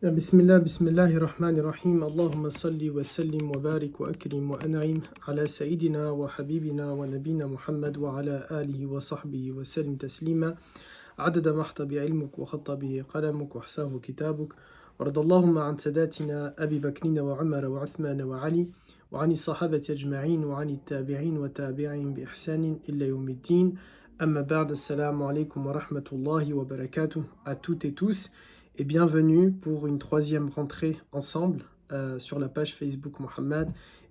Bismillah, bismillahir rahmanir rahim. Allahumma salli wa sallim wa barik wa akrim wa an'im ala sayyidina wa habibina wa nabina Muhammad wa ala alihi wa sahbihi wa sallim taslima. عدد ما احتى بعلمك وخط به قلمك واحساه كتابك وارض اللهم عن ساداتنا أبي بكر وعمر وعثمان وعلي وعن الصحابة أجمعين وعن التابعين وتابعين بإحسان إلا يوم الدين أما بعد السلام عليكم ورحمة الله وبركاته à toutes et tous et bienvenue pour une troisième rentrée ensemble sur la page Facebook Mohammed.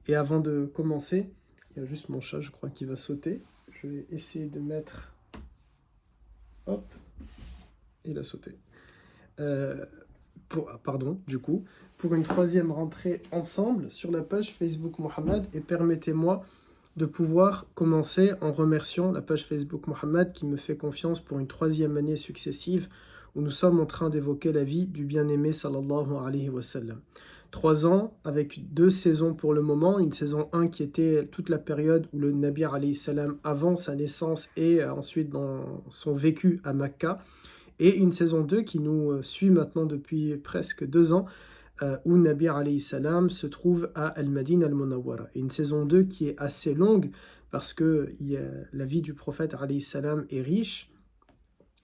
Et avant de commencer, il y a juste mon chat, je crois, qui va sauter. Je vais essayer de mettre... Hop, il a sauté. Pour une troisième rentrée ensemble sur la page Facebook Mohammed. Et permettez-moi de pouvoir commencer en remerciant la page Facebook Mohammed qui me fait confiance pour une troisième année successive où nous sommes en train d'évoquer la vie du bien-aimé sallallahu alayhi wa sallam. 3 ans avec 2 saisons pour le moment, une saison 1 qui était toute la période où le Nabi alayhi salam avant sa naissance et ensuite dans son vécu à Makka, et une saison 2 qui nous suit maintenant depuis presque 2 ans où Nabi alayhi salam se trouve à Al-Madine al-Munawwara. Et une saison 2 qui est assez longue parce que la vie du prophète alayhi salam est riche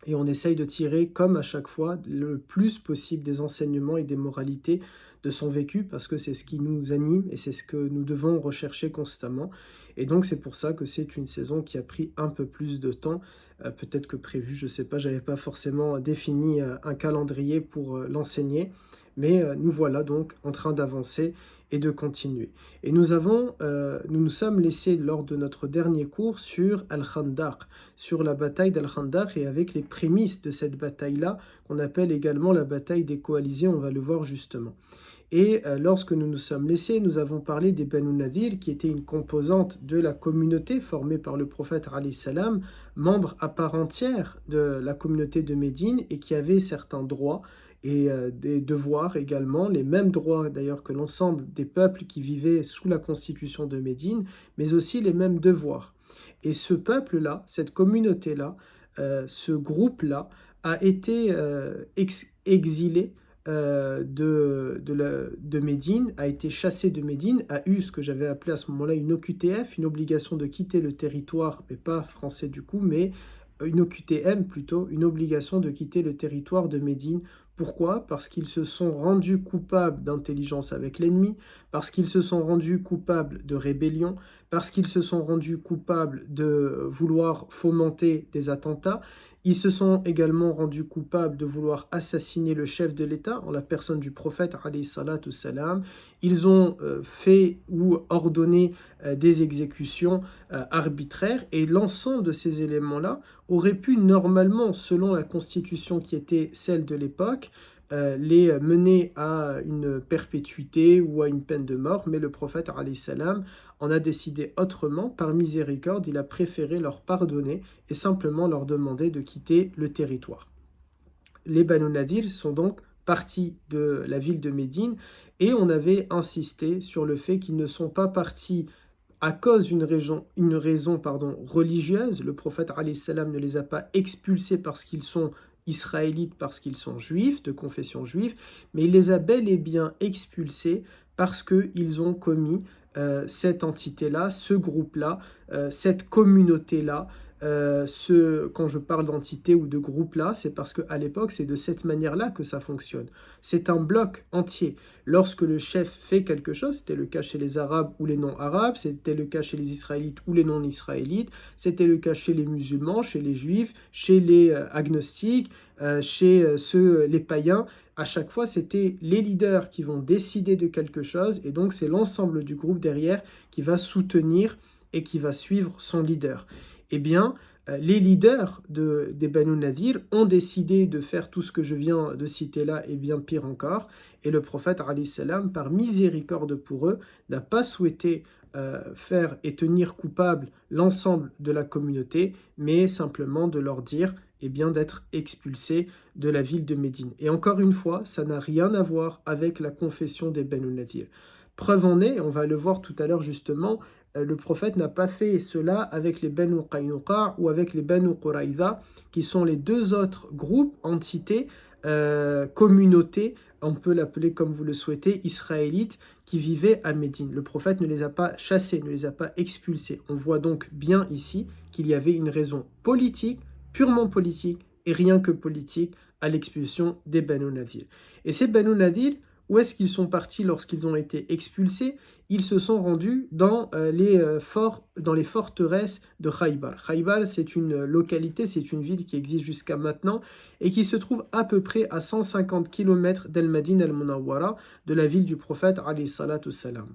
et on essaye de tirer comme à chaque fois le plus possible des enseignements et des moralités de son vécu parce que c'est ce qui nous anime et c'est ce que nous devons rechercher constamment. Et donc c'est pour ça que c'est une saison qui a pris un peu plus de temps, peut-être que prévu, je ne sais pas, j'avais pas forcément défini un calendrier pour l'enseigner, mais nous voilà donc en train d'avancer et de continuer. Et nous nous sommes laissés lors de notre dernier cours sur Al-Khandaq, sur la bataille d'Al-Khandaq et avec les prémices de cette bataille-là, qu'on appelle également la bataille des coalisés, on va le voir justement. Et lorsque nous nous sommes laissés, nous avons parlé des Banu Nadir, qui étaient une composante de la communauté formée par le prophète alayhi salam, membre à part entière de la communauté de Médine et qui avaient certains droits et des devoirs également, les mêmes droits d'ailleurs que l'ensemble des peuples qui vivaient sous la constitution de Médine, mais aussi les mêmes devoirs. Et ce peuple-là, cette communauté-là, ce groupe-là, a été exilé de Médine, a été chassé de Médine, a eu ce que j'avais appelé à ce moment-là une OQTF, une obligation de quitter le territoire, mais pas français du coup, mais une OQTM plutôt, une obligation de quitter le territoire de Médine. Pourquoi? Parce qu'ils se sont rendus coupables d'intelligence avec l'ennemi, parce qu'ils se sont rendus coupables de rébellion, parce qu'ils se sont rendus coupables de vouloir fomenter des attentats. Ils se sont également rendus coupables de vouloir assassiner le chef de l'État en la personne du prophète alayhi salatu salam. Ils ont fait ou ordonné des exécutions arbitraires et l'ensemble de ces éléments-là auraient pu normalement, selon la constitution qui était celle de l'époque, les mener à une perpétuité ou à une peine de mort, mais le prophète alayhi salam en a décidé autrement. Par miséricorde, il a préféré leur pardonner et simplement leur demander de quitter le territoire. Les Banu Nadir sont donc partis de la ville de Médine et on avait insisté sur le fait qu'ils ne sont pas partis à cause d'une raison religieuse. Le prophète alayhi salam ne les a pas expulsés parce qu'ils sont israélites, parce qu'ils sont juifs, de confession juive, mais il les a bel et bien expulsés parce qu'ils ont commis cette entité-là, ce groupe-là, cette communauté-là. Quand je parle d'entité ou de groupe-là, c'est parce qu'à l'époque, c'est de cette manière-là que ça fonctionne. C'est un bloc entier. Lorsque le chef fait quelque chose, c'était le cas chez les Arabes ou les non-Arabes, c'était le cas chez les Israélites ou les non-Israélites, c'était le cas chez les musulmans, chez les juifs, chez les agnostiques, chez les païens. À chaque fois, c'était les leaders qui vont décider de quelque chose et donc c'est l'ensemble du groupe derrière qui va soutenir et qui va suivre son leader. Eh bien, les leaders des Banu Nadir ont décidé de faire tout ce que je viens de citer là et bien pire encore. Et le prophète, alayhi salam, par miséricorde pour eux, n'a pas souhaité faire et tenir coupable l'ensemble de la communauté, mais simplement de leur dire eh bien, d'être expulsés de la ville de Médine. Et encore une fois, ça n'a rien à voir avec la confession des Banu Nadir. Preuve en est, on va le voir tout à l'heure justement, le prophète n'a pas fait cela avec les Banu Qaynuqa ou avec les Banu Quraïza, qui sont les deux autres groupes, entités, communauté, on peut l'appeler comme vous le souhaitez, israélite, qui vivaient à Médine. Le prophète ne les a pas chassés, ne les a pas expulsés. On voit donc bien ici qu'il y avait une raison politique, purement politique, et rien que politique, à l'expulsion des Banu Nadir. Et ces Banu Nadir, où est-ce qu'ils sont partis lorsqu'ils ont été expulsés? Ils se sont rendus dans les forteresses de Khaybar. Khaybar, c'est une localité, c'est une ville qui existe jusqu'à maintenant et qui se trouve à peu près à 150 km d'Al-Madine al-Munawwara, de la ville du prophète alayhi salatu salam.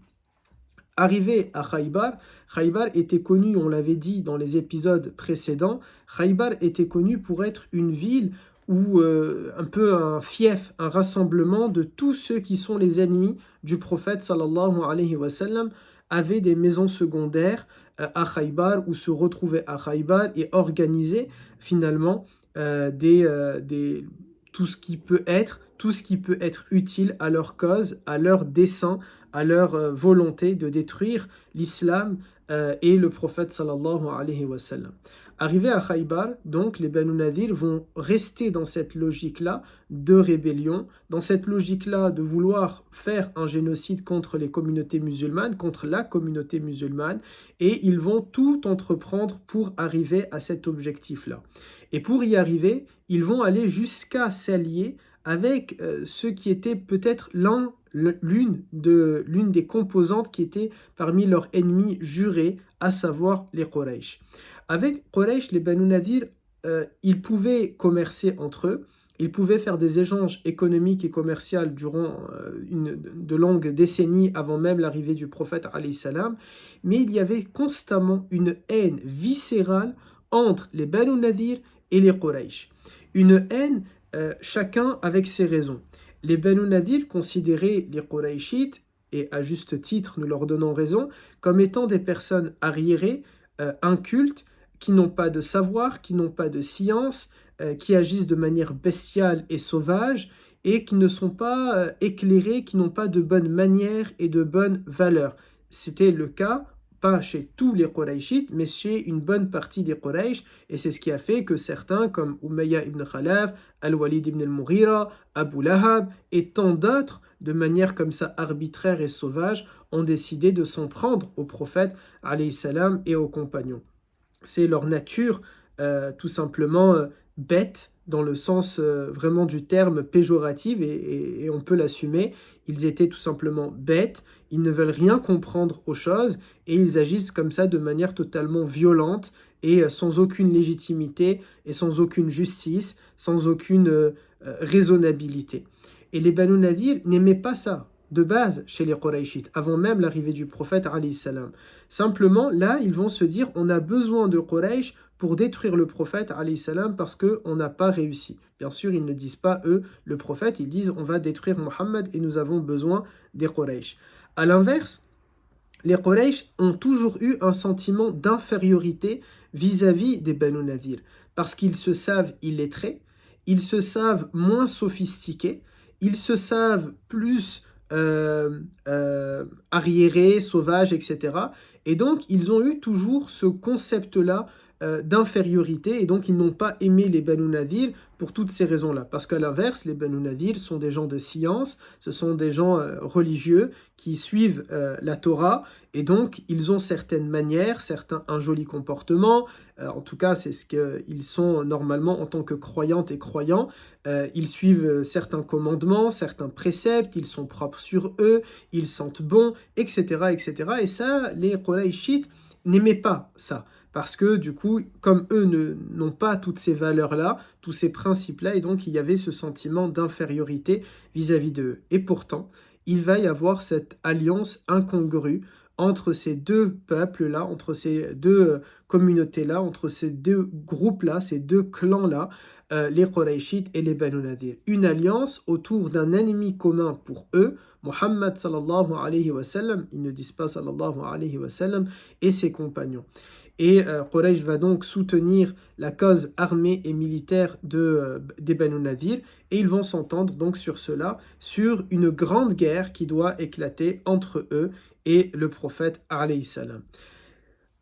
Arrivé à Khaybar, Khaybar était connu, on l'avait dit dans les épisodes précédents, Khaybar était connu pour être une ville ou un peu un fief, un rassemblement de tous ceux qui sont les ennemis du prophète sallallahu alayhi wa sallam, avaient des maisons secondaires à Khaybar ou se retrouvaient à Khaybar et organisaient finalement tout ce qui peut être utile à leur cause, à leur dessein, à leur volonté de détruire l'islam et le prophète sallallahu alayhi wa sallam. Arrivés à Khaybar, donc, les Banu Nadir vont rester dans cette logique-là de rébellion, dans cette logique-là de vouloir faire un génocide contre les communautés musulmanes, contre la communauté musulmane, et ils vont tout entreprendre pour arriver à cet objectif-là. Et pour y arriver, ils vont aller jusqu'à s'allier avec ceux qui étaient peut-être l'une des composantes qui étaient parmi leurs ennemis jurés, à savoir les Quraysh. Avec Quraysh, les Banu Nadir, ils pouvaient commercer entre eux, ils pouvaient faire des échanges économiques et commerciaux durant de longues décennies avant même l'arrivée du prophète alayhi salam, mais il y avait constamment une haine viscérale entre les Banu Nadir et les Quraysh. Une haine, chacun avec ses raisons. Les Banu Nadir considéraient les Qurayshites, et à juste titre nous leur donnons raison, comme étant des personnes arriérées, incultes, qui n'ont pas de savoir, qui n'ont pas de science, qui agissent de manière bestiale et sauvage, et qui ne sont pas éclairés, qui n'ont pas de bonnes manières et de bonnes valeurs. C'était le cas, pas chez tous les Qurayshites, mais chez une bonne partie des Quraysh, et c'est ce qui a fait que certains, comme Umayya ibn Khalaf, Al-Walid ibn al-Mughira, Abu Lahab, et tant d'autres, de manière comme ça arbitraire et sauvage, ont décidé de s'en prendre au prophète, alayhi salam, et aux compagnons. C'est leur nature tout simplement bête, dans le sens vraiment du terme péjoratif, et on peut l'assumer. Ils étaient tout simplement bêtes, ils ne veulent rien comprendre aux choses, et ils agissent comme ça de manière totalement violente, et sans aucune légitimité, et sans aucune justice, sans aucune raisonnabilité. Et les Banu Nadir n'aimaient pas ça, de base, chez les Qurayshites, avant même l'arrivée du prophète, alayhi salam. Simplement, là, ils vont se dire, on a besoin de Quraysh pour détruire le prophète, alayhi salam, parce qu'on n'a pas réussi. Bien sûr, ils ne disent pas, eux, le prophète, ils disent, on va détruire Mohammed et nous avons besoin des Quraysh. À l'inverse, les Quraysh ont toujours eu un sentiment d'infériorité vis-à-vis des Banu Nadir, parce qu'ils se savent illettrés, ils se savent moins sophistiqués, ils se savent plus arriérés, sauvages, etc. Et donc, ils ont eu toujours ce concept-là d'infériorité, et donc ils n'ont pas aimé les Banu Nadir pour toutes ces raisons-là. Parce qu'à l'inverse, les Banu Nadir sont des gens de science, ce sont des gens religieux qui suivent la Torah, et donc ils ont certaines manières, un joli comportement, en tout cas c'est ce qu'ils sont normalement en tant que croyantes et croyants, ils suivent certains commandements, certains préceptes, ils sont propres sur eux, ils sentent bon, etc. etc. Et ça, les Qurayshites n'aimaient pas ça. Parce que du coup, comme eux n'ont pas toutes ces valeurs-là, tous ces principes-là, et donc il y avait ce sentiment d'infériorité vis-à-vis d'eux. Et pourtant, il va y avoir cette alliance incongrue entre ces deux peuples-là, entre ces deux communautés-là, entre ces deux groupes-là, ces deux clans-là, les Qurayshites et les Banu Nadir. Une alliance autour d'un ennemi commun pour eux, Muhammad sallallahu alayhi wa sallam, ils ne disent pas sallallahu alayhi wa sallam, et ses compagnons. Et Quraysh va donc soutenir la cause armée et militaire des Banu Nadir, et ils vont s'entendre donc sur cela, sur une grande guerre qui doit éclater entre eux et le prophète alayhi salam.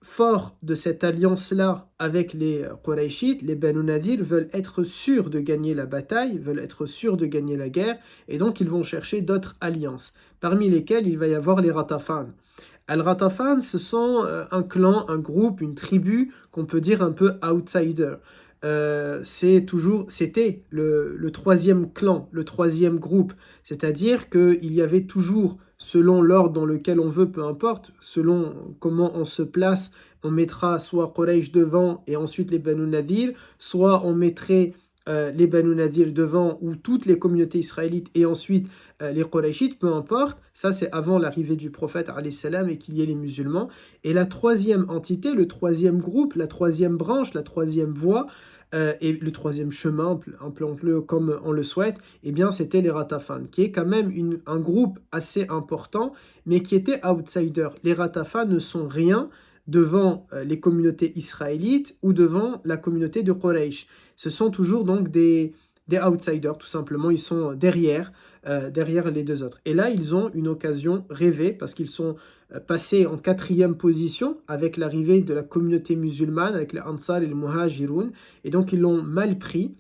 forts de cette alliance-là avec les Qurayshites, les Banu Nadir veulent être sûrs de gagner la bataille, veulent être sûrs de gagner la guerre, et donc ils vont chercher d'autres alliances, parmi lesquelles il va y avoir les Ratafan. Al-Ratafan, ce sont un clan, un groupe, une tribu qu'on peut dire un peu outsider. C'était le troisième clan, le troisième groupe, c'est-à-dire qu'il y avait toujours, selon l'ordre dans lequel on veut, peu importe, selon comment on se place, on mettra soit Quraysh devant et ensuite les Banu Nadir, soit on mettrait les Banu Nadir devant ou toutes les communautés israélites et ensuite les Qurayshites, peu importe, ça c'est avant l'arrivée du prophète alayhi salam et qu'il y ait les musulmans. Et la troisième entité, le troisième groupe, la troisième branche, la troisième voie, et le troisième chemin, appelons-le comme on le souhaite, eh bien c'était les Ratafan, qui est quand même un groupe assez important, mais qui était outsider. Les Ratafan ne sont rien devant les communautés israélites ou devant la communauté de Quraysh. Ce sont toujours donc des outsiders, tout simplement, ils sont derrière les deux autres. Et là, ils ont une occasion rêvée, parce qu'ils sont passés en 4e position avec l'arrivée de la communauté musulmane, avec les Ansar et les Muhajirun, et donc ils l'ont mal pris,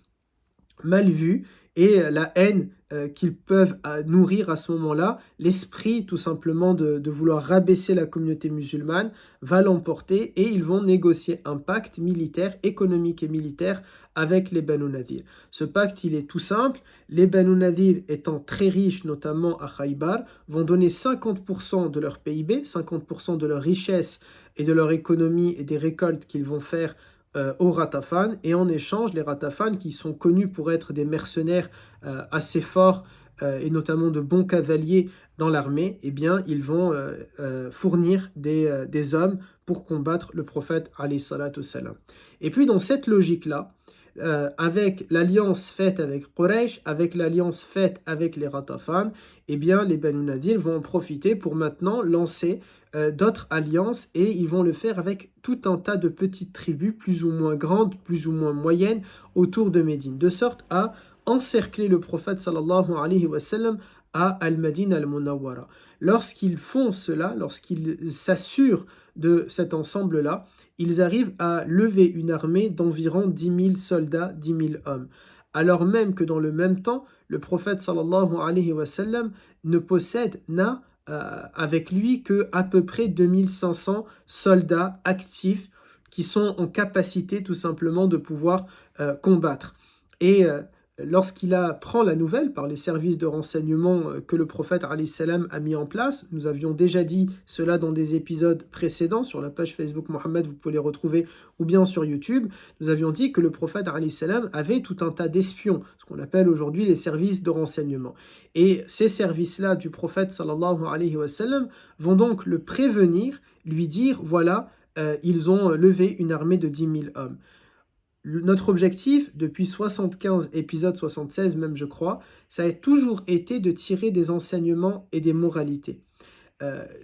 mal vu, et la haine qu'ils peuvent nourrir à ce moment-là, l'esprit tout simplement de vouloir rabaisser la communauté musulmane va l'emporter et ils vont négocier un pacte militaire, économique et militaire avec les Banu Nadir. Ce pacte, il est tout simple. Les Banu Nadir, étant très riches, notamment à Khaybar, vont donner 50% de leur PIB, 50% de leur richesse et de leur économie et des récoltes qu'ils vont faire aux Ratafan, et en échange, les Ratafan, qui sont connus pour être des mercenaires assez forts et notamment de bons cavaliers dans l'armée, eh bien, ils vont fournir des hommes pour combattre le prophète alayhi salatu salam. Et puis dans cette logique-là, avec l'alliance faite avec Quraysh, avec l'alliance faite avec les Ratafan, eh bien, les Banu Nadir vont en profiter pour maintenant lancer d'autres alliances et ils vont le faire avec tout un tas de petites tribus plus ou moins grandes, plus ou moins moyennes autour de Médine, de sorte à encercler le prophète sallallahu alayhi wa sallam à Al-Madin al-Munawwara. Lorsqu'ils font cela, lorsqu'ils s'assurent de cet ensemble-là, ils arrivent à lever une armée d'environ 10 000 soldats, 10 000 hommes. Alors même que dans le même temps, le prophète sallallahu alayhi wa sallam n'a avec lui que à peu près 2500 soldats actifs qui sont en capacité tout simplement de pouvoir combattre. Et lorsqu'il apprend la nouvelle par les services de renseignement que le prophète alayhi salam a mis en place, nous avions déjà dit cela dans des épisodes précédents sur la page Facebook Mohammed, vous pouvez les retrouver, ou bien sur YouTube, nous avions dit que le prophète alayhi salam avait tout un tas d'espions, ce qu'on appelle aujourd'hui les services de renseignement. Et ces services-là du prophète sallallahu alayhi wa sallam vont donc le prévenir, lui dire, voilà, ils ont levé une armée de 10 000 hommes. Notre objectif, depuis 75 épisodes, 76 même je crois, ça a toujours été de tirer des enseignements et des moralités.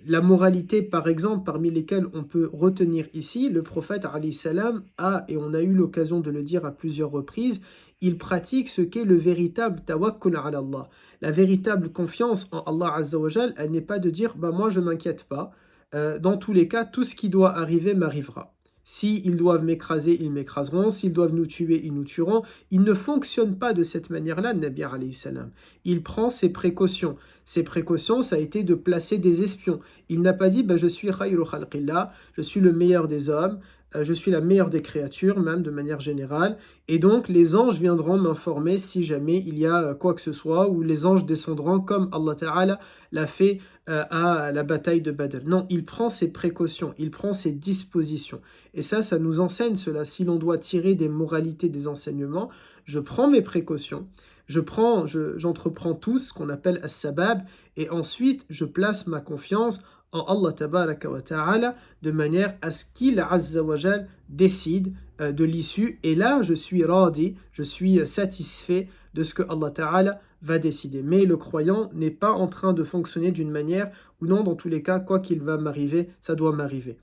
La moralité, par exemple, parmi lesquelles on peut retenir ici, le prophète alayhi salam a, et on a eu l'occasion de le dire à plusieurs reprises, il pratique ce qu'est le véritable tawakkul ala Allah. La véritable confiance en Allah Azza wa Jal, elle n'est pas de dire bah, « moi je ne m'inquiète pas, dans tous les cas, tout ce qui doit arriver m'arrivera ». S'ils doivent m'écraser, ils m'écraseront. S'ils doivent nous tuer, ils nous tueront. Il ne fonctionne pas de cette manière-là, Nabi alayhi salam. Il prend ses précautions. Ses précautions, ça a été de placer des espions. Il n'a pas dit je suis khayru khalqillah, je suis le meilleur des hommes, je suis la meilleure des créatures, même de manière générale. Et donc, les anges viendront m'informer si jamais il y a quoi que ce soit, ou les anges descendront comme Allah Ta'ala l'a fait à la bataille de Badr. Non, il prend ses précautions, il prend ses dispositions. Et ça nous enseigne cela. Si l'on doit tirer des moralités, des enseignements, je prends mes précautions, j'entreprends tout ce qu'on appelle as-sabab, et ensuite je place ma confiance en Allah tabaraka wa ta'ala, de manière à ce qu'il azza wa jal décide de l'issue. Et là, je suis radi, je suis satisfait de ce que Allah ta'ala va décider. Mais le croyant n'est pas en train de fonctionner d'une manière où non, dans tous les cas, quoi qu'il va m'arriver, ça doit m'arriver.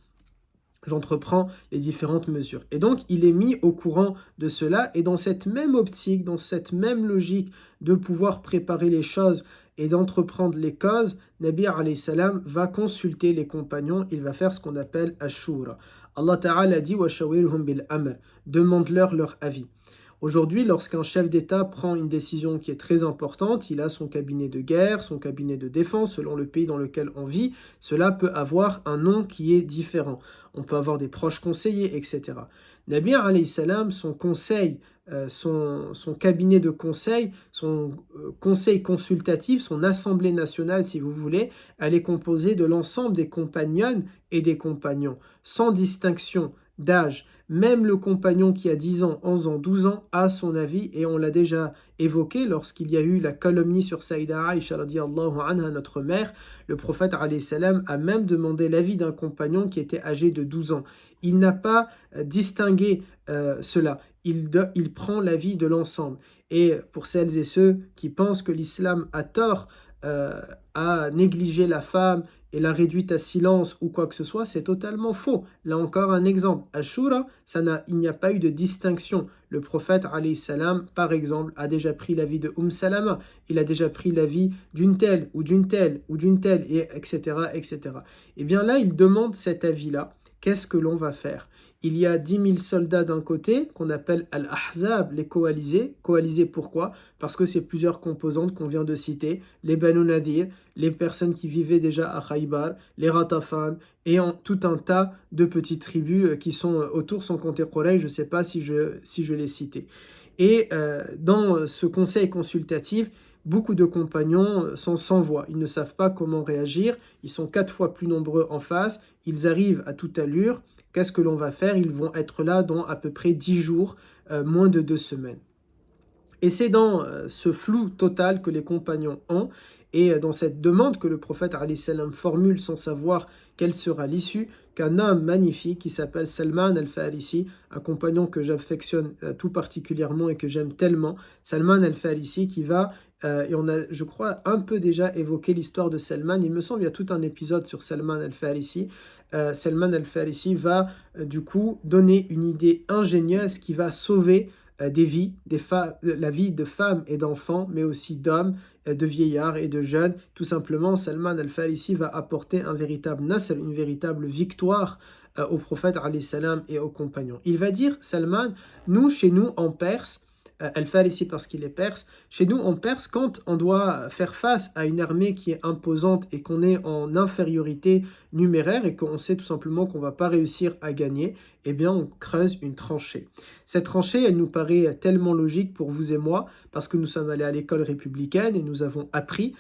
J'entreprends les différentes mesures. Et donc, il est mis au courant de cela, et dans cette même optique, dans cette même logique de pouvoir préparer les choses et d'entreprendre les causes, Nabi alayhi salam va consulter les compagnons, il va faire ce qu'on appelle Ashura. Allah Ta'ala dit « Washawirhum bil amr » demande-leur leur avis. Aujourd'hui, lorsqu'un chef d'État prend une décision qui est très importante, il a son cabinet de guerre, son cabinet de défense, selon le pays dans lequel on vit, cela peut avoir un nom qui est différent. On peut avoir des proches conseillers, etc. Nabi alayhi salam, son conseil, son cabinet de conseil, son conseil consultatif, son assemblée nationale, si vous voulez, elle est composée de l'ensemble des compagnonnes et des compagnons, sans distinction d'âge. Même le compagnon qui a 10 ans, 11 ans, 12 ans a son avis, et on l'a déjà évoqué lorsqu'il y a eu la calomnie sur Saïda Aïcha radiyallahu anha, notre mère. Le prophète alayhi salam a même demandé l'avis d'un compagnon qui était âgé de 12 ans. Il n'a pas distingué cela. Il prend l'avis de l'ensemble. Et pour celles et ceux qui pensent que l'islam a tort à négliger la femme et la réduite à silence ou quoi que ce soit, c'est totalement faux. Là encore un exemple. Ashura, il n'y a pas eu de distinction. Le prophète, alayhi salam, par exemple, a déjà pris l'avis de Salama. Il a déjà pris l'avis d'une telle, ou d'une telle, ou d'une telle, et etc., etc. Et bien là, il demande cet avis-là. Qu'est-ce que l'on va faire? Il y a 10 000 soldats d'un côté, qu'on appelle Al-Ahzab, les coalisés. Coalisés pourquoi? Parce que c'est plusieurs composantes qu'on vient de citer. Les Banu Nadir, les personnes qui vivaient déjà à Khaybar, les Ratafan, et tout un tas de petites tribus qui sont autour, sans compter Quraysh, je ne sais pas si je les citais. Et dans ce conseil consultatif, beaucoup de compagnons sont sans voix. Ils ne savent pas comment réagir. Ils sont 4 fois plus nombreux en face. Ils arrivent à toute allure. Qu'est-ce que l'on va faire? Ils vont être là dans à peu près 10 jours, moins de 2 semaines. Et c'est dans ce flou total que les compagnons ont, et dans cette demande que le prophète alayhi salam formule sans savoir quelle sera l'issue, qu'un homme magnifique qui s'appelle Salman al-Farisi, un compagnon que j'affectionne tout particulièrement et que j'aime tellement, Salman al-Farisi qui va, et on a, je crois, un peu déjà évoqué l'histoire de Salman, il me semble qu'il y a tout un épisode sur Salman al-Farisi. Salman al-Farisi va du coup donner une idée ingénieuse qui va sauver des vies, la vie de femmes et d'enfants, mais aussi d'hommes, de vieillards et de jeunes. Tout simplement, Salman al-Farisi va apporter un véritable nasr, une véritable victoire au prophète alayhi salam et aux compagnons. Il va dire, Salman, chez nous en Perse, al-Farisi parce qu'il est perse, chez nous en Perse, quand on doit faire face à une armée qui est imposante et qu'on est en infériorité numéraire et qu'on sait tout simplement qu'on ne va pas réussir à gagner, eh bien on creuse une tranchée. Cette tranchée, elle nous paraît tellement logique pour vous et moi, parce que nous sommes allés à l'école républicaine et nous avons appris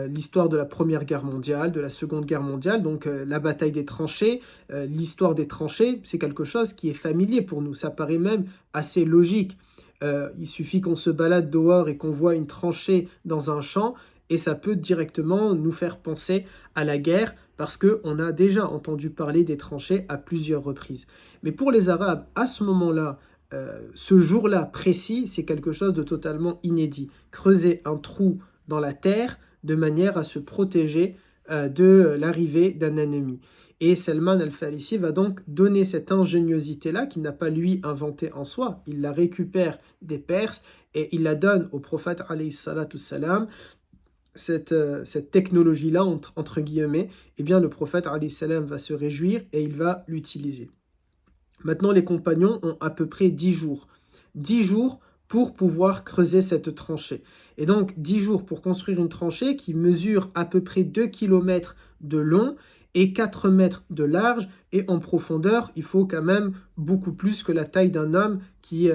l'histoire de la Première Guerre mondiale, de la Seconde Guerre mondiale, donc la bataille des tranchées, l'histoire des tranchées, c'est quelque chose qui est familier pour nous, ça paraît même assez logique. Il suffit qu'on se balade dehors et qu'on voit une tranchée dans un champ et ça peut directement nous faire penser à la guerre parce qu'on a déjà entendu parler des tranchées à plusieurs reprises. Mais pour les Arabes, à ce moment-là, ce jour-là précis, c'est quelque chose de totalement inédit. Creuser un trou dans la terre de manière à se protéger de l'arrivée d'un ennemi. Et Salman al-Farisi va donc donner cette ingéniosité-là qu'il n'a pas lui inventée en soi. Il la récupère des Perses et il la donne au prophète alayhi salatu salam. Cette technologie-là, entre guillemets, eh bien le prophète alayhi salam va se réjouir et il va l'utiliser. Maintenant, les compagnons ont à peu près 10 jours. 10 jours pour pouvoir creuser cette tranchée. Et donc 10 jours pour construire une tranchée qui mesure à peu près 2 km de long et 4 mètres de large, et en profondeur, il faut quand même beaucoup plus que la taille d'un homme qui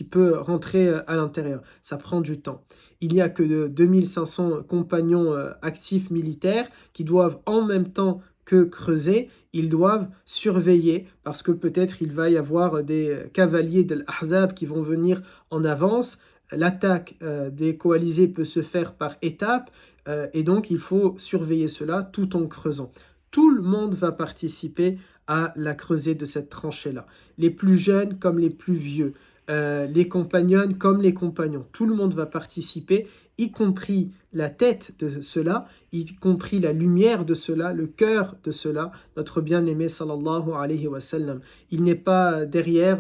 peut rentrer à l'intérieur. Ça prend du temps. Il n'y a que 2500 compagnons actifs militaires qui doivent en même temps que creuser, ils doivent surveiller parce que peut-être il va y avoir des cavaliers de l'Ahzab qui vont venir en avance. L'attaque des coalisés peut se faire par étapes. Et donc, il faut surveiller cela tout en creusant. Tout le monde va participer à la creusée de cette tranchée-là. Les plus jeunes comme les plus vieux, les compagnons comme les compagnons. Tout le monde va participer, y compris la tête de cela, y compris la lumière de cela, le cœur de cela, notre bien-aimé sallallahu alayhi wa sallam. Il n'est pas derrière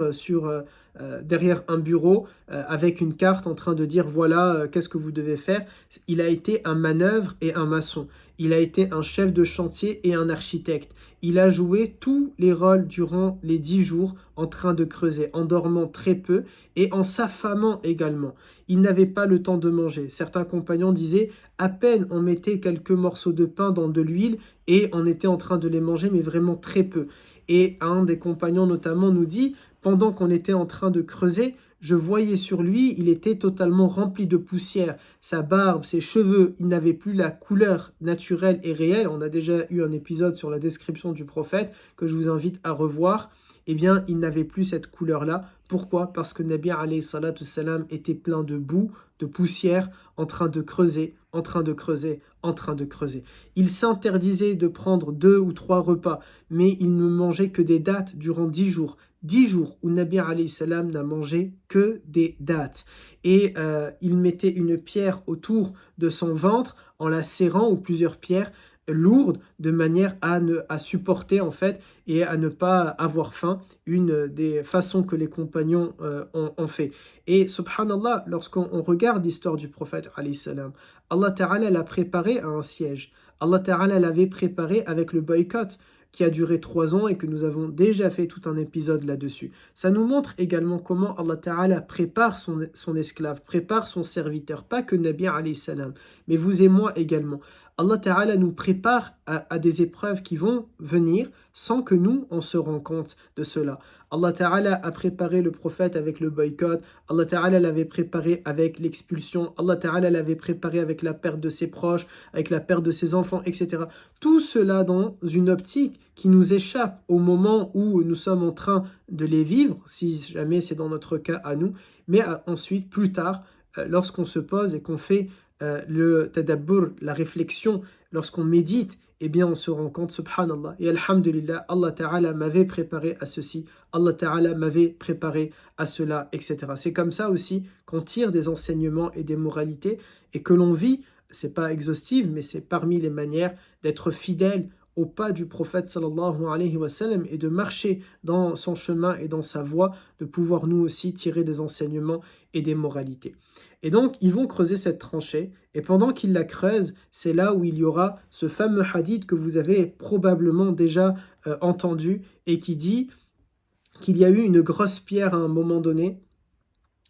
un bureau avec une carte en train de dire voilà qu'est-ce que vous devez faire. Il a été un manœuvre et un maçon. Il a été un chef de chantier et un architecte. Il a joué tous les rôles durant les 10 jours en train de creuser, en dormant très peu et en s'affamant également. Il n'avait pas le temps de manger. Certains compagnons disaient à peine on mettait quelques morceaux de pain dans de l'huile et on était en train de les manger, mais vraiment très peu. Et un des compagnons notamment nous dit pendant qu'on était en train de creuser, je voyais sur lui, il était totalement rempli de poussière. Sa barbe, ses cheveux, il n'avait plus la couleur naturelle et réelle. On a déjà eu un épisode sur la description du prophète que je vous invite à revoir. Eh bien, il n'avait plus cette couleur-là. Pourquoi? Parce que Nabi alayhi salatu salam était plein de boue, de poussière, en train de creuser, en train de creuser, en train de creuser. Il s'interdisait de prendre 2 ou 3 repas, mais il ne mangeait que des dattes durant 10 jours. 10 jours où Nabi alayhi salam n'a mangé que des dattes. Et il mettait une pierre autour de son ventre en la serrant, ou plusieurs pierres lourdes, de manière à supporter en fait et à ne pas avoir faim, une des façons que les compagnons ont fait. Et subhanallah, lorsqu'on regarde l'histoire du prophète alayhi salam, Allah Ta'ala l'a préparé à un siège. Allah Ta'ala l'avait préparé avec le boycott qui a duré 3 ans et que nous avons déjà fait tout un épisode là-dessus. Ça nous montre également comment Allah Ta'ala prépare son esclave, prépare son serviteur, pas que Nabi alayhi salam, mais vous et moi également. Allah Ta'ala nous prépare à des épreuves qui vont venir sans que nous, on se rende compte de cela. Allah Ta'ala a préparé le prophète avec le boycott, Allah Ta'ala l'avait préparé avec l'expulsion, Allah Ta'ala l'avait préparé avec la perte de ses proches, avec la perte de ses enfants, etc. Tout cela dans une optique qui nous échappe au moment où nous sommes en train de les vivre, si jamais c'est dans notre cas à nous, mais ensuite, plus tard, lorsqu'on se pose et qu'on fait le tadabbur, la réflexion, lorsqu'on médite, eh bien on se rend compte, subhanallah, et alhamdulillah, Allah Ta'ala m'avait préparé à ceci, Allah Ta'ala m'avait préparé à cela, etc. C'est comme ça aussi qu'on tire des enseignements et des moralités et que l'on vit, c'est pas exhaustif, mais c'est parmi les manières d'être fidèle au pas du prophète sallallahu alayhi wa sallam et de marcher dans son chemin et dans sa voie, de pouvoir nous aussi tirer des enseignements et des moralités. Et donc, ils vont creuser cette tranchée, et pendant qu'ils la creusent, c'est là où il y aura ce fameux hadith que vous avez probablement déjà entendu, et qui dit qu'il y a eu une grosse pierre à un moment donné,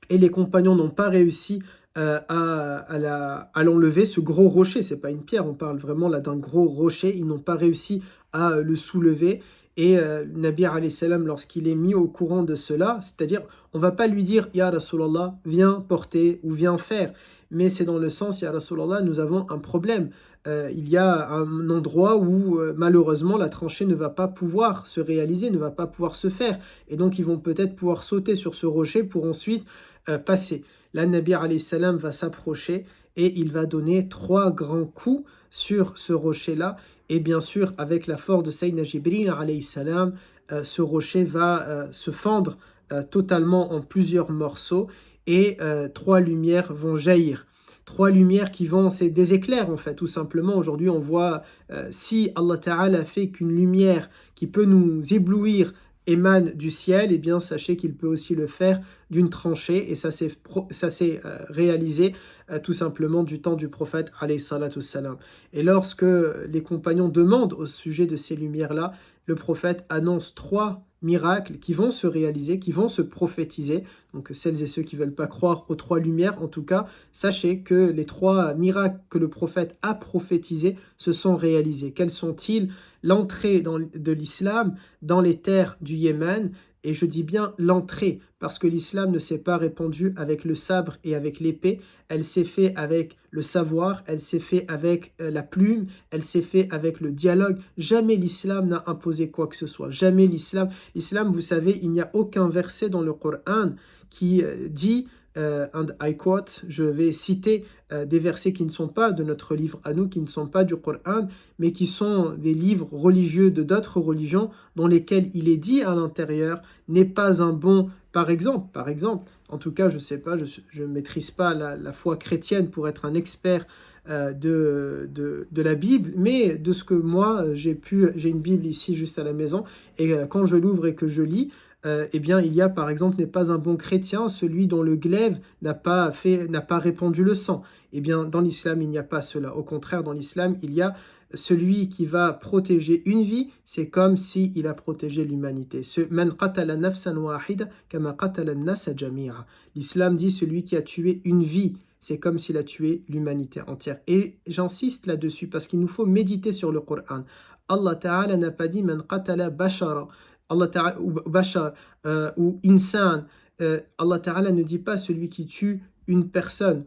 et les compagnons n'ont pas réussi à l'enlever, ce gros rocher, c'est pas une pierre, on parle vraiment là d'un gros rocher, ils n'ont pas réussi à le soulever, et Nabi alayhi salam, lorsqu'il est mis au courant de cela, c'est-à-dire, on va pas lui dire, Ya Rasulallah, viens porter ou viens faire, mais c'est dans le sens, Ya Rasulallah, nous avons un problème. Il y a un endroit où malheureusement la tranchée ne va pas pouvoir se réaliser, ne va pas pouvoir se faire, et donc ils vont peut-être pouvoir sauter sur ce rocher pour ensuite passer. Là, Nabi alayhi salam va s'approcher et il va donner 3 grands coups sur ce rocher-là. Et bien sûr, avec la force de Sayyidina Jibril alayhi salam, ce rocher va se fendre totalement en plusieurs morceaux et 3 lumières vont jaillir. 3 lumières qui vont, c'est des éclairs en fait, tout simplement. Aujourd'hui, on voit si Allah Ta'ala fait qu'une lumière qui peut nous éblouir émane du ciel, et bien sachez qu'il peut aussi le faire d'une tranchée, et ça s'est réalisé tout simplement du temps du prophète alayhi salatu salam. Et lorsque les compagnons demandent au sujet de ces lumières-là, le prophète annonce 3 miracles qui vont se réaliser, qui vont se prophétiser. Donc celles et ceux qui ne veulent pas croire aux 3 lumières, en tout cas, sachez que les 3 miracles que le prophète a prophétisés se sont réalisés. Quels sont-ils? L'entrée de l'islam dans les terres du Yémen, et je dis bien l'entrée, parce que l'islam ne s'est pas répandu avec le sabre et avec l'épée, elle s'est fait avec le savoir, elle s'est fait avec la plume, elle s'est fait avec le dialogue. Jamais l'islam n'a imposé quoi que ce soit, jamais l'islam, vous savez, il n'y a aucun verset dans le Coran qui dit and I quote, je vais citer des versets qui ne sont pas de notre livre à nous, qui ne sont pas du Coran, mais qui sont des livres religieux de d'autres religions, dans lesquels il est dit à l'intérieur, n'est pas un bon, par exemple, en tout cas, je ne sais pas, je ne maîtrise pas la foi chrétienne pour être un expert de la Bible, mais de ce que moi, j'ai une Bible ici juste à la maison, et quand je l'ouvre et que je lis, eh bien, il y a par exemple, n'est pas un bon chrétien, celui dont le glaive n'a pas répandu le sang. Eh bien, dans l'islam, il n'y a pas cela. Au contraire, dans l'islam, il y a celui qui va protéger une vie, c'est comme s'il a protégé l'humanité. Man qatala nafsan wahida kama qatala an-nasa jami'a. L'islam dit celui qui a tué une vie, c'est comme s'il a tué l'humanité entière. Et j'insiste là-dessus parce qu'il nous faut méditer sur le Coran. Allah Ta'ala n'a pas dit man qatala bashara. Allah Ta'ala ou bashar ou insan. Allah Ta'ala ne dit pas celui qui tue une personne,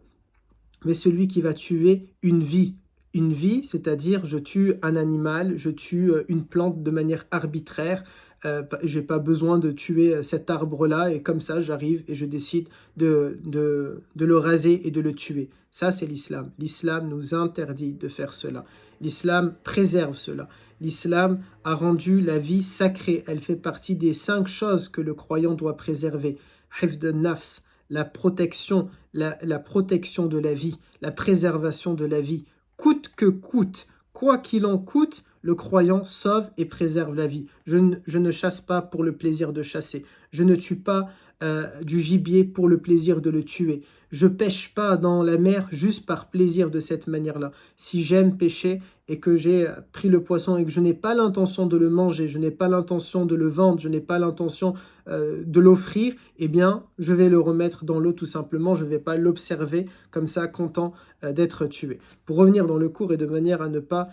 mais celui qui va tuer une vie. Une vie, c'est-à-dire je tue un animal, je tue une plante de manière arbitraire. Je n'ai pas besoin de tuer cet arbre-là et comme ça j'arrive et je décide de le raser et de le tuer. Ça c'est l'islam. L'islam nous interdit de faire cela. L'islam préserve cela. L'islam a rendu la vie sacrée. Elle fait partie des 5 choses que le croyant doit préserver. Hifd an-nafs, la protection de la vie, la préservation de la vie. Coûte que coûte, quoi qu'il en coûte, le croyant sauve et préserve la vie. Je ne chasse pas pour le plaisir de chasser. Je ne tue pas du gibier pour le plaisir de le tuer. Je pêche pas dans la mer juste par plaisir de cette manière-là. Si j'aime pêcher et que j'ai pris le poisson et que je n'ai pas l'intention de le manger, je n'ai pas l'intention de le vendre, je n'ai pas l'intention de l'offrir, eh bien, je vais le remettre dans l'eau tout simplement. Je ne vais pas l'observer comme ça, content d'être tué. Pour revenir dans le cours et de manière à ne pas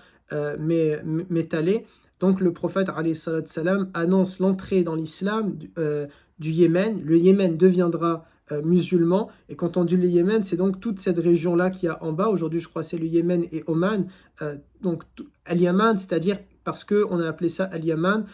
m'étaler, donc le prophète alayhi salatu salam annonce l'entrée dans l'islam du Yémen. Le Yémen deviendra musulman, et quand on dit le Yémen, c'est donc toute cette région-là qui a en bas. Aujourd'hui, je crois que c'est le Yémen et Oman. Donc Al-Yaman, c'est-à-dire parce qu'on a appelé ça Al-Yaman,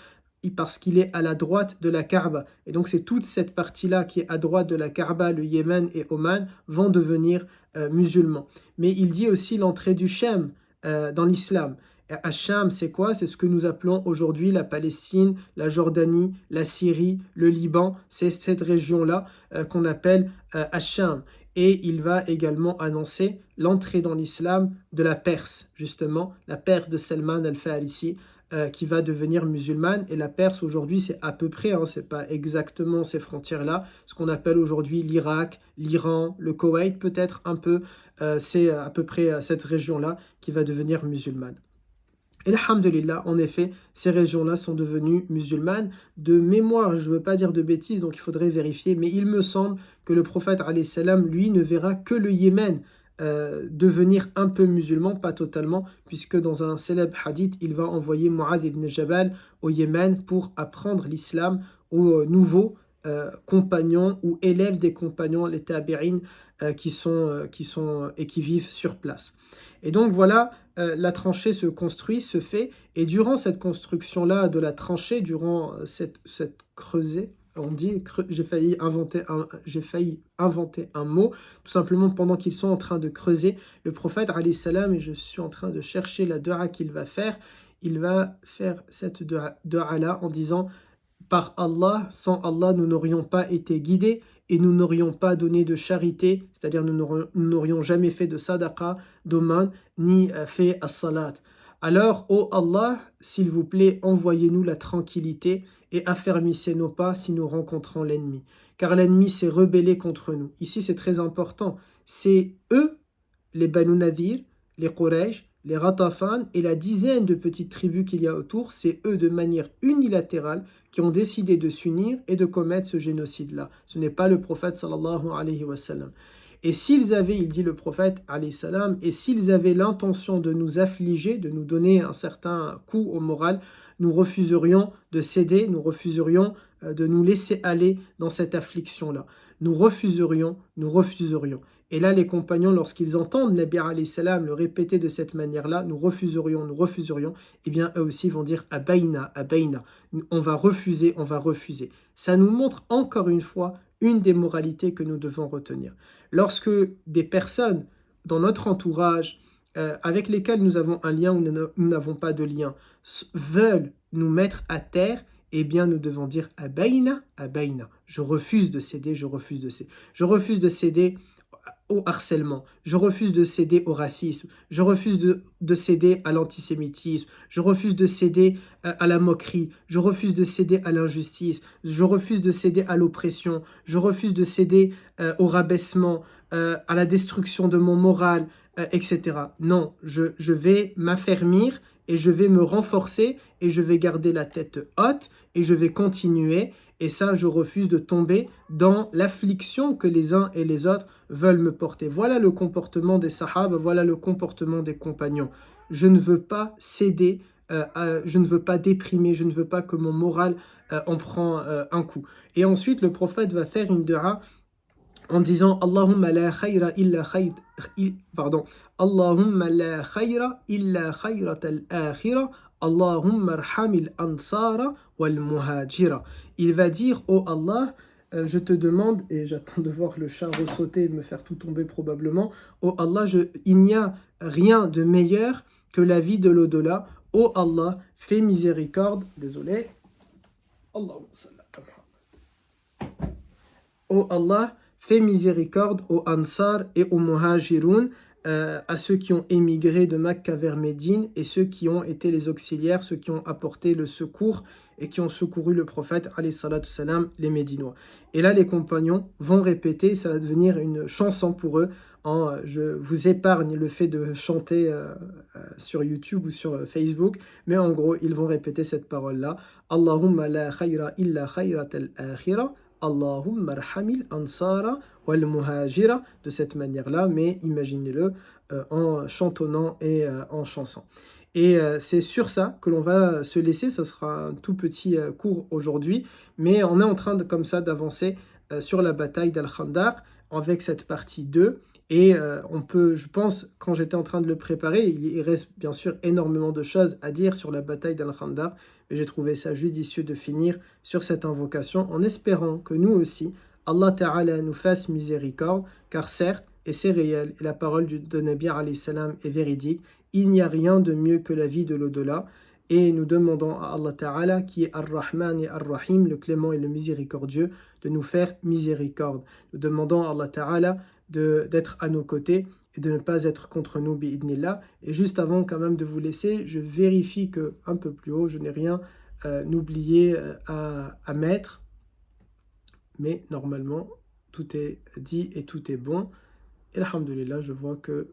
parce qu'il est à la droite de la Kaaba. Et donc c'est toute cette partie-là qui est à droite de la Kaaba, le Yémen et Oman, vont devenir musulmans. Mais il dit aussi l'entrée du Shem dans l'islam. Hacham, c'est quoi? C'est ce que nous appelons aujourd'hui la Palestine, la Jordanie, la Syrie, le Liban. C'est cette région-là qu'on appelle Hacham. Et il va également annoncer l'entrée dans l'islam de la Perse, justement, la Perse de Salman al-Farisi, qui va devenir musulmane. Et la Perse aujourd'hui, c'est à peu près, c'est pas exactement ces frontières-là, ce qu'on appelle aujourd'hui l'Irak, l'Iran, le Koweït peut-être un peu, c'est à peu près cette région-là qui va devenir musulmane. Et alhamdulillah, en effet, ces régions-là sont devenues musulmanes. De mémoire, je ne veux pas dire de bêtises, donc il faudrait vérifier, mais il me semble que le prophète, alayhi salam, lui, ne verra que le Yémen devenir un peu musulman, pas totalement, puisque dans un célèbre hadith, il va envoyer Mu'adh ibn Jabal au Yémen pour apprendre l'islam aux nouveaux compagnons ou élèves des compagnons, les tabi'in, qui vivent sur place. Et donc voilà, la tranchée se construit, se fait, et durant cette construction-là de la tranchée, durant cette creusée, on dit, j'ai failli inventer un mot, tout simplement pendant qu'ils sont en train de creuser, le prophète, alayhi salam, et je suis en train de chercher la dua qu'il va faire, il va faire cette dua-là en disant « Par Allah, sans Allah, nous n'aurions pas été guidés, et nous n'aurions pas donné de charité, c'est-à-dire nous n'aurions jamais fait de sadaqa, d'aumône, ni fait as-salat. Alors, ô Allah, s'il vous plaît, envoyez-nous la tranquillité et affermissez nos pas si nous rencontrons l'ennemi. Car l'ennemi s'est rebellé contre nous. » Ici, c'est très important. C'est eux, les Banu Nadir, les Quraysh, les Ratafan et la dizaine de petites tribus qu'il y a autour, c'est eux de manière unilatérale qui ont décidé de s'unir et de commettre ce génocide-là. Ce n'est pas le prophète sallallahu alayhi wa sallam. Et s'ils avaient, il dit le prophète alayhi salam, et s'ils avaient l'intention de nous affliger, de nous donner un certain coup au moral, nous refuserions de céder, nous refuserions de nous laisser aller dans cette affliction-là. Nous refuserions. Et là, les compagnons, lorsqu'ils entendent Nabi alayhi salam le répéter de cette manière-là, nous refuserions, eh bien, eux aussi vont dire abayna, on va refuser. Ça nous montre encore une fois une des moralités que nous devons retenir. Lorsque des personnes dans notre entourage, avec lesquelles nous avons un lien ou nous n'avons pas de lien, veulent nous mettre à terre, eh bien, nous devons dire abayna. Je refuse de céder. Je refuse de céder au harcèlement, je refuse de céder au racisme, je refuse de céder à l'antisémitisme, je refuse de céder à la moquerie, je refuse de céder à l'injustice, je refuse de céder à l'oppression, je refuse de céder au rabaissement, à la destruction de mon moral, etc. Non, je vais m'affermir et je vais me renforcer et je vais garder la tête haute et je vais continuer. Et ça, je refuse de tomber dans l'affliction que les uns et les autres veulent me porter. Voilà le comportement des sahaba, voilà le comportement des compagnons. Je ne veux pas céder, je ne veux pas déprimer, je ne veux pas que mon moral en prend un coup. Et ensuite, le prophète va faire une dua en disant Allahumma la khayra illa khayr, pardon, Allahumma la khayra illa khayrat al-akhira, Allahumma arhamil ansara wal muhajira. Il va dire, oh Allah, je te demande, et j'attends de voir le chat ressauter et me faire tout tomber probablement, oh Allah, il n'y a rien de meilleur que la vie de l'au-delà. Oh Allah, fais miséricorde, désolé, Allahumma salli ala Muhammad. Oh Allah, fais miséricorde aux Ansar et aux Muhajirun, à ceux qui ont émigré de Makka vers Médine et ceux qui ont été les auxiliaires, ceux qui ont apporté le secours et qui ont secouru le prophète, alayhi salatu salam, les Médinois. Et là, les compagnons vont répéter, ça va devenir une chanson pour eux. Je vous épargne le fait de chanter sur YouTube ou sur Facebook, mais en gros, ils vont répéter cette parole-là. Allahumma la khayra illa khayrat al-akhira. Allahumma arhamil ansara wal muhajira, de cette manière-là, mais imaginez-le en chantonnant et en chansant. Et c'est sur ça que l'on va se laisser, ça sera un tout petit cours aujourd'hui, mais on est en train de, comme ça d'avancer sur la bataille d'Al-Khandaq avec cette partie 2. Et on peut, je pense, quand j'étais en train de le préparer, il reste bien sûr énormément de choses à dire sur la bataille d'Al-Khandaq, mais j'ai trouvé ça judicieux de finir sur cette invocation en espérant que nous aussi, Allah Ta'ala nous fasse miséricorde, car certes, et c'est réel, et la parole de Nabi alayhi salam est véridique, il n'y a rien de mieux que la vie de l'au-delà, et nous demandons à Allah Ta'ala, qui est Ar-Rahman et Ar-Rahim, le clément et le miséricordieux, de nous faire miséricorde. Nous demandons à Allah Ta'ala d'être à nos côtés et de ne pas être contre nous, bi'idnillah. Et juste avant quand même de vous laisser, je vérifie que un peu plus haut, je n'ai rien oublié à mettre. Mais normalement, tout est dit et tout est bon. Et alhamdoulilah, je vois que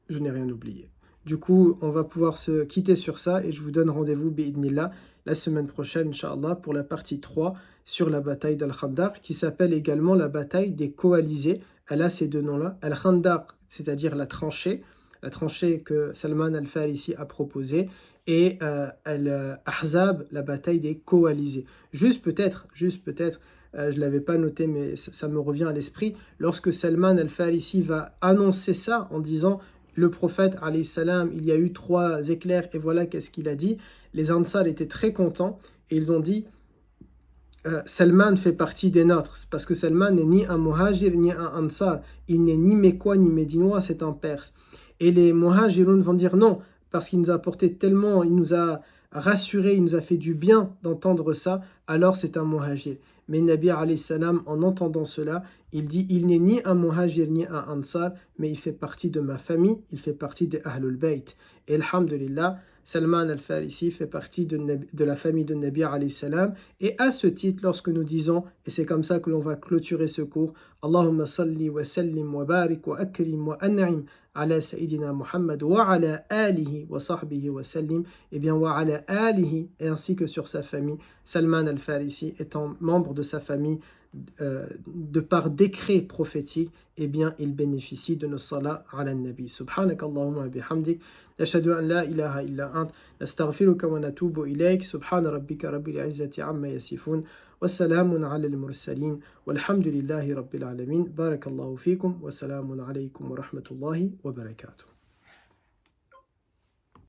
je n'ai rien oublié. Du coup, on va pouvoir se quitter sur ça et je vous donne rendez-vous, bi'idnillah, la semaine prochaine, Inch'Allah, pour la partie 3 sur la bataille d'Al-Khandaq, qui s'appelle également la bataille des coalisés. Elle a ces deux noms-là. Al-Khandaq, c'est-à-dire la tranchée que Salman al-Farisi a proposée, et Al-Ahzab, la bataille des coalisés. Juste peut-être, je ne l'avais pas noté, mais ça me revient à l'esprit, lorsque Salman al-Farisi va annoncer ça en disant le prophète, alayhi salam, il y a eu 3 éclairs et voilà qu'est-ce qu'il a dit. Les Ansar étaient très contents et ils ont dit Salman fait partie des nôtres, parce que Salman n'est ni un Muhajir ni un Ansar, il n'est ni Mécois ni Médinois, c'est un Perse. Et les Muhajirun vont dire non, parce qu'il nous a apporté tellement, il nous a rassuré, il nous a fait du bien d'entendre ça, alors c'est un Muhajir. Mais Nabi alayhi salam, en entendant cela, il dit il n'est ni un Muhajir ni un Ansar, mais il fait partie de ma famille, il fait partie des Ahlul Bayt. Et alhamdulillah, Salman al-Farisi fait partie de la famille de Nabi alayhi salam. Et à ce titre, lorsque nous disons, et c'est comme ça que l'on va clôturer ce cours, Allahumma salli wa sallim wa barik wa akrim wa an'im ala Sayyidina Muhammad wa ala alihi wa sahbihi wa sallim, et bien wa ala alihi, et ainsi que sur sa famille, Salman al-Farisi étant membre de sa famille, de par décret prophétique, eh bien il bénéficie de nos salat ala nabi. Subhanak Allahumma bihamdik, nashhadu an la ilaha illa ant, nastaghfiruka wa natubu ilayk, subhana rabbika rabbil izzati amma yasifun, wa salamun ala al-mursalin, walhamdulillahi rabbil alamin, barakallahu fikum, wa salamun alaykum wa rahmatullahi wa barakatuh.